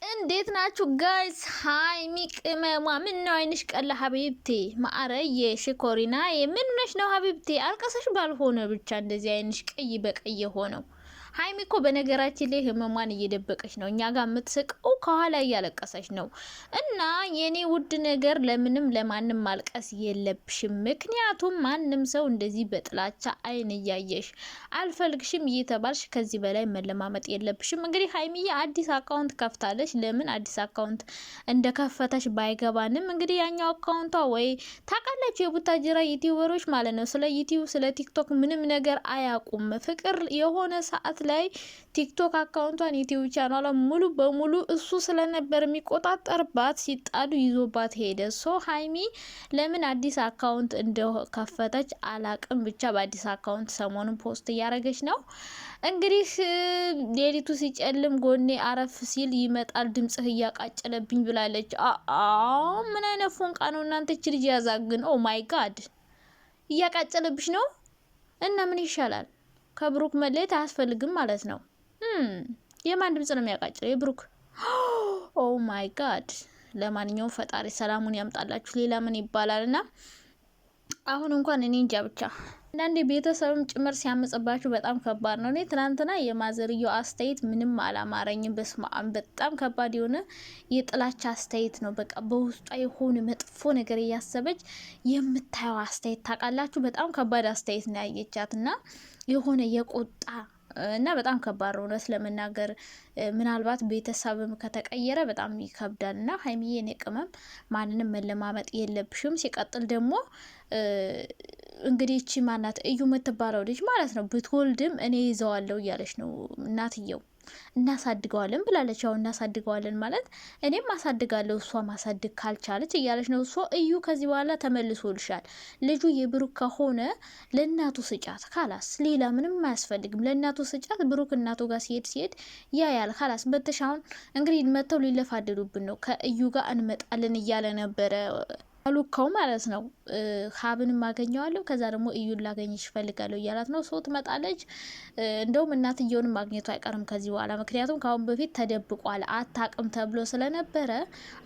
እንዴት ናችሁ ጋይስ? ሃይሚ ቅመሟ ምን ነው አይንሽ ቀላ ሀቢብቴ ማአረየ ሽኮሪና ምን ነሽ ነው ሀቢብቴ? አልቀሰሽ ባልሆነ ብቻ እንደዚህ አይንሽ ቀይ በቀይ ሆነው። ሃይሚ እኮ በነገራችን ላይ ህመሟን እየደበቀች ነው። እኛ ጋር የምትስቀው ከኋላ እያለቀሰች ነው። እና የኔ ውድ ነገር ለምንም ለማንም ማልቀስ የለብሽም። ምክንያቱም ማንም ሰው እንደዚህ በጥላቻ አይን እያየሽ አልፈልግሽም እየተባልሽ ከዚህ በላይ መለማመጥ የለብሽም። እንግዲህ ሃይሚዬ አዲስ አካውንት ከፍታለች። ለምን አዲስ አካውንት እንደከፈተች ባይገባንም እንግዲህ ያኛው አካውንቷ ወይ ታውቃላችሁ፣ የቡታጅራ ዩቲዩበሮች ማለት ነው ስለ ዩቲዩብ ስለ ቲክቶክ ምንም ነገር አያውቁም። ፍቅር የሆነ ሰዓት ላይ ቲክቶክ አካውንቷን ዩቲዩብ ቻናሏ ሙሉ በሙሉ እሱ ስለነበር የሚቆጣጠርባት ሲጣሉ ይዞባት ሄደ። ሶ ሃይሚ ለምን አዲስ አካውንት እንደከፈተች አላቅም። ብቻ በአዲስ አካውንት ሰሞኑን ፖስት እያደረገች ነው። እንግዲህ ሌሊቱ ሲጨልም ጎኔ አረፍ ሲል ይመጣል ድምጽህ እያቃጨለብኝ ብላለች። ምን አይነት ፎንቃ ነው እናንተ? እቺ ልጅ ያዛግን። ኦ ማይ ጋድ እያቃጨለብሽ ነው። እና ምን ይሻላል? ከብሩክ መለየት አያስፈልግም ማለት ነው። የማን ድምጽ ነው የሚያቃጭለው? የብሩክ። ኦ ማይ ጋድ። ለማንኛውም ፈጣሪ ሰላሙን ያምጣላችሁ። ሌላ ምን ይባላልና አሁን እንኳን እኔ እንጃ ብቻ አንዳንዴ ቤተሰብም ጭምር ሲያመጽባችሁ በጣም ከባድ ነው። እኔ ትናንትና የማዘርየው አስተያየት ምንም አላማረኝም። በስማም በጣም ከባድ የሆነ የጥላቻ አስተያየት ነው። በቃ በውስጧ የሆነ መጥፎ ነገር እያሰበች የምታየው አስተያየት ታውቃላችሁ። በጣም ከባድ አስተያየት ነው ያየቻት እና የሆነ የቆጣ እና በጣም ከባድ ነው እውነት ለመናገር። ምናልባት ቤተሰብም ከተቀየረ በጣም ይከብዳል። እና ሃይሚዬ የኔ ቅመም ማንንም መለማመጥ የለብሽም። ሲቀጥል ደግሞ እንግዲህ እቺ ማናት እዩ የምትባለው ልጅ ማለት ነው ብትወልድም እኔ ይዘዋለሁ እያለች ነው እናትየው። እናሳድገዋለን ብላለች። ያው እናሳድገዋለን ማለት እኔም ማሳድጋለሁ እሷ ማሳድግ ካልቻለች እያለች ነው። እሷ እዩ ከዚህ በኋላ ተመልሶልሻል። ልጁ የብሩክ ከሆነ ለእናቱ ስጫት ካላስ፣ ሌላ ምንም አያስፈልግም። ለእናቱ ስጫት። ብሩክ እናቱ ጋር ሲሄድ ያያል ካላስ። በተሻውን እንግዲህ መተው ሊለፋደዱብን ነው። ከእዩ ጋር እንመጣለን እያለ ነበረ አሉካው ማለት ነው። ሀብን ማገኘዋለሁ ከዛ ደግሞ እዩን ላገኝሽ እፈልጋለሁ እያላት ነው። ሶ ትመጣለች። እንደውም እናትየውን ማግኘቱ አይቀርም ከዚህ በኋላ ምክንያቱም ካሁን በፊት ተደብቋል አታቅም ተብሎ ስለነበረ፣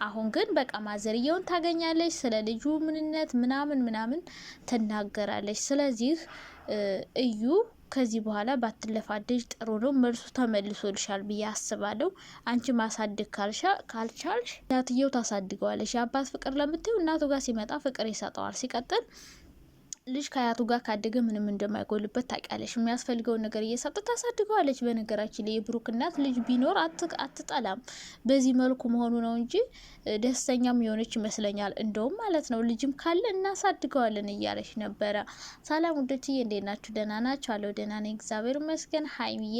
አሁን ግን በቃ ማዘርየውን ታገኛለች። ስለ ልጁ ምንነት ምናምን ትናገራለች። ስለዚህ እዩ ከዚህ በኋላ ባትለፋደጅ ጥሩ ነው። መልሱ ተመልሶልሻል ብዬ አስባለሁ። አንቺ ማሳደግ ካልቻልሽ እናትየው ታሳድገዋለሽ። የአባት ፍቅር ለምትይው እናቱ ጋር ሲመጣ ፍቅር ይሰጠዋል። ሲቀጥል ልጅ ከአያቱ ጋር ካደገ ምንም እንደማይጎልበት ታውቂያለሽ። የሚያስፈልገውን ነገር እየሰጠ ታሳድገዋለች። በነገራችን ላይ የብሩክ እናት ልጅ ቢኖር አትጠላም። በዚህ መልኩ መሆኑ ነው እንጂ ደስተኛም የሆነች ይመስለኛል። እንደውም ማለት ነው ልጅም ካለ እናሳድገዋለን እያለች ነበረ። ሰላም ውዶችዬ፣ እንዴት ናችሁ? ደህና ናችሁ? አለው ደህና ነኝ እግዚአብሔር ይመስገን። ሃይሚዬ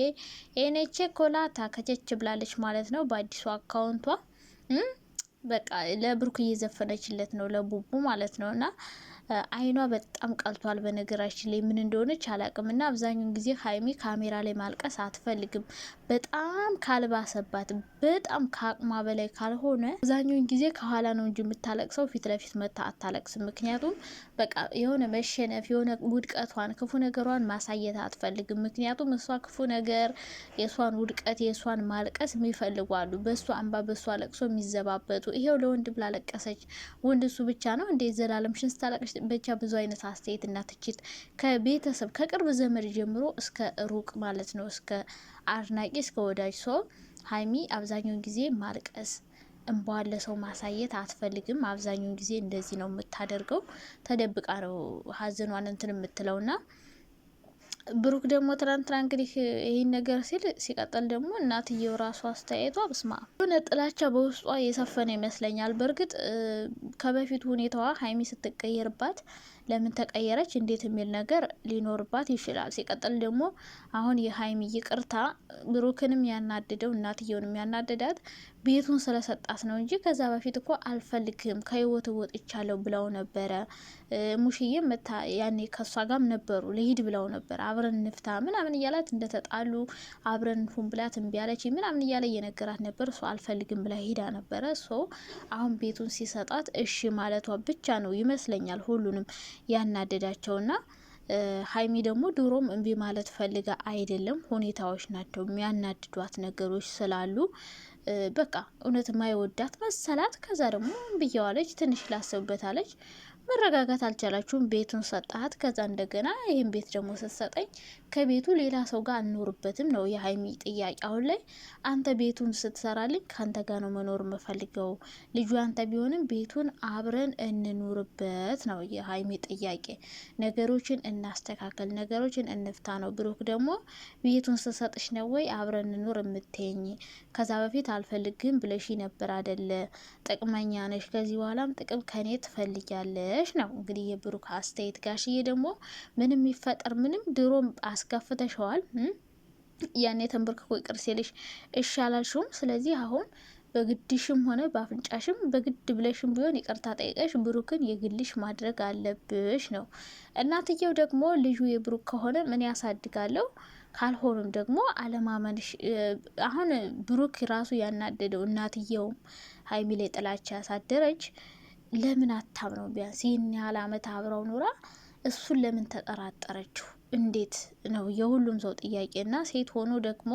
ኤኔቼ ኮላታ ከቸች ብላለች ማለት ነው በአዲሱ አካውንቷ። በቃ ለብሩክ እየዘፈነችለት ነው ለቡቡ ማለት ነው። እና አይኗ በጣም ቀልቷል። በነገራችን ላይ ምን እንደሆነች አላቅም። እና አብዛኛውን ጊዜ ሃይሚ ካሜራ ላይ ማልቀስ አትፈልግም። በጣም ካልባሰባት፣ በጣም ከአቅሟ በላይ ካልሆነ አብዛኛውን ጊዜ ከኋላ ነው እንጂ የምታለቅሰው ፊት ለፊት መታ አታለቅስም። ምክንያቱም በቃ የሆነ መሸነፍ፣ የሆነ ውድቀቷን፣ ክፉ ነገሯን ማሳየት አትፈልግም። ምክንያቱም እሷ ክፉ ነገር፣ የእሷን ውድቀት፣ የእሷን ማልቀስ የሚፈልጉ አሉ። በእሷ አንባ በእሷ ለቅሶ የሚዘባበቱ። ይሄው ለወንድ ብላ ለቀሰች። ወንድ እሱ ብቻ ነው እንዴ ዘላለም ሽን ስታለቅሽ? ብቻ ብዙ አይነት አስተያየት እና ትችት ከቤተሰብ ከቅርብ ዘመድ ጀምሮ እስከ ሩቅ ማለት ነው፣ እስከ አድናቂ እስከ ወዳጅ ሰው። ሃይሚ አብዛኛውን ጊዜ ማልቀስ እንባዋን ለሰው ማሳየት አትፈልግም። አብዛኛውን ጊዜ እንደዚህ ነው የምታደርገው። ተደብቃ ነው ሀዘኗን እንትን የምትለውና ብሩክ ደግሞ ትናንትና እንግዲህ ይህን ነገር ሲል ሲቀጥል ደግሞ እናትየው ራሱ አስተያየቷ ብስማ የሆነ ጥላቻ በውስጧ የሰፈነ ይመስለኛል። በእርግጥ ከበፊቱ ሁኔታዋ ሃይሚ ስትቀየርባት ለምን ተቀየረች እንዴት የሚል ነገር ሊኖርባት ይችላል። ሲቀጥል ደግሞ አሁን የሃይሚ ይቅርታ ብሩክንም ያናደደው እናትየውንም ያናደዳት ቤቱን ስለሰጣት ነው እንጂ ከዛ በፊት እኮ አልፈልግም ከህይወት ወጥቻለሁ ብለው ነበረ። ሙሽዬም መታ ያኔ ከሷ ጋም ነበሩ ልሂድ ብለው ነበር። አብረን ንፍታ ምናምን እያላት እንደተጣሉ አብረን ሁን ብላት እምቢ አለች ምናምን እያለ እየነገራት ነበር። እሷ አልፈልግም ብላ ሄዳ ነበረ። ሶ አሁን ቤቱን ሲሰጣት እሺ ማለቷ ብቻ ነው ይመስለኛል ሁሉንም ያናደዳቸውና ሃይሚ ደግሞ ድሮም እምቢ ማለት ፈልጋ አይደለም፣ ሁኔታዎች ናቸው የሚያናድዷት ነገሮች ስላሉ በቃ እውነት ማይወዳት መሰላት። ከዛ ደግሞ ብየዋለች፣ ትንሽ ላስብበታለች። መረጋጋት አልቻላችሁም። ቤቱን ሰጣት። ከዛ እንደገና ይህን ቤት ደግሞ ስትሰጠኝ ከቤቱ ሌላ ሰው ጋር አንኖርበትም ነው የሀይሚ ጥያቄ። አሁን ላይ አንተ ቤቱን ስትሰራልኝ ከአንተ ጋር ነው መኖር የምፈልገው፣ ልጁ አንተ ቢሆንም ቤቱን አብረን እንኑርበት ነው የሀይሚ ጥያቄ። ነገሮችን እናስተካከል፣ ነገሮችን እንፍታ ነው። ብሩክ ደግሞ ቤቱን ስሰጥሽ ነው ወይ አብረን እንኑር የምትኝ? ከዛ በፊት አልፈልግም ብለሽ ነበር አደለ? ጥቅመኛ ነሽ፣ ከዚህ በኋላም ጥቅም ከኔ ትፈልጊያለሽ ነው እንግዲህ የብሩክ አስተያየት። ጋሽዬ ደግሞ ምንም ይፈጠር ምንም ድሮም አስከፍተሸዋል። ያኔ ተንበርክኮ ይቅር ሲልሽ እሺ አላልሽውም። ስለዚህ አሁን በግድሽም ሆነ በአፍንጫሽም በግድ ብለሽም ቢሆን ይቅርታ ጠይቀሽ ብሩክን የግልሽ ማድረግ አለብሽ ነው። እናትየው ደግሞ ልጁ የብሩክ ከሆነ ምን ያሳድጋለሁ፣ ካልሆኑም ደግሞ አለማመንሽ። አሁን ብሩክ ራሱ ያናደደው እናትየውም ሀይሚ ላይ ጥላቻ ያሳደረች ለምን አታምነው? ቢያንስ ይህን ያህል አመት አብረው ኑራ እሱን ለምን ተጠራጠረችው? እንዴት ነው የሁሉም ሰው ጥያቄና ሴት ሆኖ ደግሞ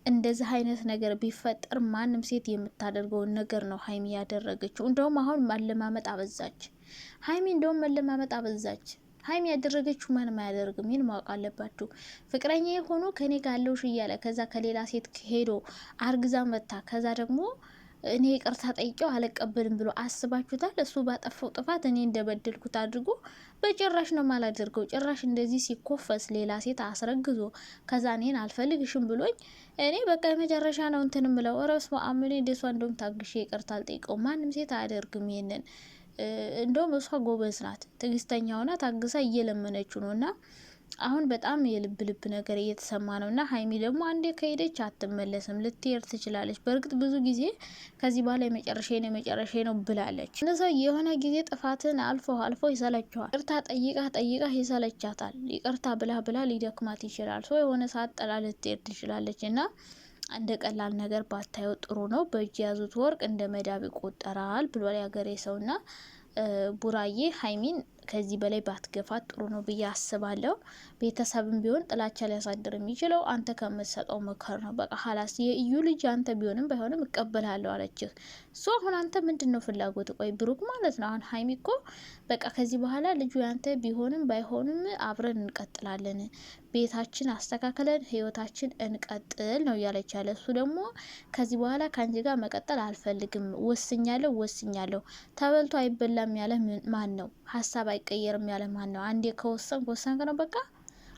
እንደዚህ አይነት ነገር ቢፈጠር ማንም ሴት የምታደርገውን ነገር ነው ሀይሚ ያደረገችው። እንደውም አሁን መለማመጥ አበዛች ሀይሚ፣ እንደውም መለማመጥ አበዛች። ሀይሚ ያደረገችው ማንም አያደርግም። ይህን ማወቅ አለባችሁ። ፍቅረኛ የሆኑ ከኔ ጋር አለውሽ እያለ ከዛ ከሌላ ሴት ሄዶ አርግዛ መታ ከዛ ደግሞ እኔ ይቅርታ ጠይቄው አልቀበልም ብሎ አስባችሁታል? እሱ ባጠፋው ጥፋት እኔ እንደበደልኩት አድርጎ በጭራሽ ነው ማላደርገው። ጭራሽ እንደዚህ ሲኮፈስ ሌላ ሴት አስረግዞ ከዛ እኔን አልፈልግሽም ብሎኝ እኔ በቃ የመጨረሻ ነው እንትን ምለው ረስ አምኔ እንደሷ እንደውም ታግሼ ይቅርታ አልጠይቀው። ማንም ሴት አያደርግም ይሄንን። እንደውም እሷ ጎበዝ ናት፣ ትዕግስተኛ ሆና ታግሳ እየለመነችው ነው። እና አሁን በጣም የልብ ልብ ነገር እየተሰማ ነው። እና ሀይሚ ደግሞ አንዴ ከሄደች አትመለስም፣ ልትሄድ ትችላለች። በእርግጥ ብዙ ጊዜ ከዚህ በኋላ የመጨረሻ ነው ብላለች። እነዛ የሆነ ጊዜ ጥፋትን አልፎ ይሰለችዋል። ይቅርታ ጠይቃ ይሰለቻታል። ይቅርታ ብላ ሊደክማት ይችላል። ሰው የሆነ ሰዓት ጥላ ልትሄድ ትችላለች። እና እንደ ቀላል ነገር ባታየው ጥሩ ነው። በእጅ ያዙት ወርቅ እንደ መዳብ ይቆጠራል ብሏል ያገሬ ሰውና ቡራዬ ሀይሚን ከዚህ በላይ ባትገፋት ጥሩ ነው ብዬ አስባለሁ። ቤተሰብም ቢሆን ጥላቻ ሊያሳድር የሚችለው አንተ ከምትሰጠው ምክር ነው። በቃ ሀላስ የእዩ ልጅ አንተ ቢሆንም ባይሆንም እቀበላለሁ አለችህ። ሶ አሁን አንተ ምንድን ነው ፍላጎት? ቆይ ብሩክ ማለት ነው። አሁን ሀይሚ እኮ በቃ ከዚህ በኋላ ልጁ ያንተ ቢሆንም ባይሆንም አብረን እንቀጥላለን፣ ቤታችን አስተካክለን ህይወታችን እንቀጥል ነው እያለች ያለ። እሱ ደግሞ ከዚህ በኋላ ከአንቺ ጋር መቀጠል አልፈልግም፣ ወስኛለሁ። ተበልቶ አይበላም ያለ ማን ነው? ሀሳብ አይቀየርም ያለ ማን ነው? አንዴ ከወሰንክ ነው በቃ።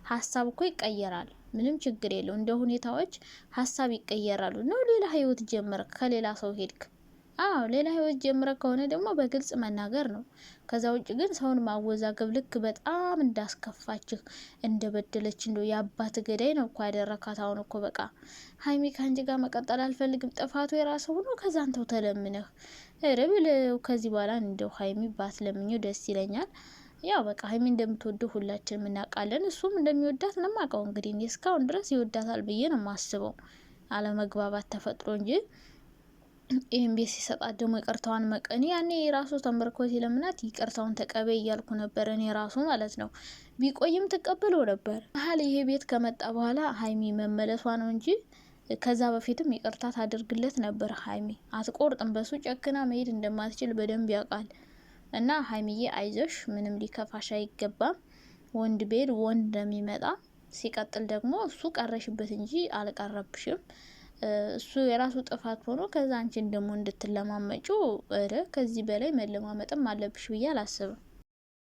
ሀሳብ እኮ ይቀየራል፣ ምንም ችግር የለው። እንደ ሁኔታዎች ሀሳብ ይቀየራሉ ነው። ሌላ ህይወት ጀመርክ፣ ከሌላ ሰው ሄድክ። አዎ ሌላ ህይወት ጀምረ ከሆነ ደግሞ በግልጽ መናገር ነው። ከዛ ውጭ ግን ሰውን ማወዛገብ ልክ በጣም እንዳስከፋችህ እንደበደለች እንደው የአባት ገዳይ ነው እኮ ያደረካት። አሁን እኮ በቃ ሀይሚ ከአንቺ ጋር መቀጠል አልፈልግም፣ ጥፋቱ የራስህ ሆኖ ከዛ አንተው ተለምነህ ርብል። ከዚህ በኋላ እንደው ሀይሚ ባትለምኘው ደስ ይለኛል። ያው በቃ ሀይሚ እንደምትወደው ሁላችንም እናውቃለን። እሱም እንደሚወዳት ነው የማውቀው። እንግዲህ እኔ እስካሁን ድረስ ይወዳታል ብዬ ነው የማስበው። አለመግባባት ተፈጥሮ እንጂ ይህን ቤት ሲሰጣት ደግሞ ይቅርታዋን መቀኒ ያኔ የራሱ ተንበርኮ ሲለምናት ይቅርታውን ተቀበይ እያልኩ ነበር እኔ ራሱ ማለት ነው። ቢቆይም ትቀበለው ነበር። መሀል ይሄ ቤት ከመጣ በኋላ ሀይሚ መመለሷ ነው እንጂ ከዛ በፊትም ይቅርታ ታደርግለት ነበር። ሀይሚ አትቆርጥም። በሱ ጨክና መሄድ እንደማትችል በደንብ ያውቃል። እና ሀይሚዬ አይዞሽ፣ ምንም ሊከፋሽ አይገባም። ወንድ ቤት ወንድ እንደሚመጣ ሲቀጥል ደግሞ እሱ ቀረሽበት እንጂ አልቀረብሽም። እሱ የራሱ ጥፋት ሆኖ ከዛ አንቺን ደግሞ እንድትለማመጩ ከዚህ በላይ መለማመጥም አለብሽ ብዬ አላስብም።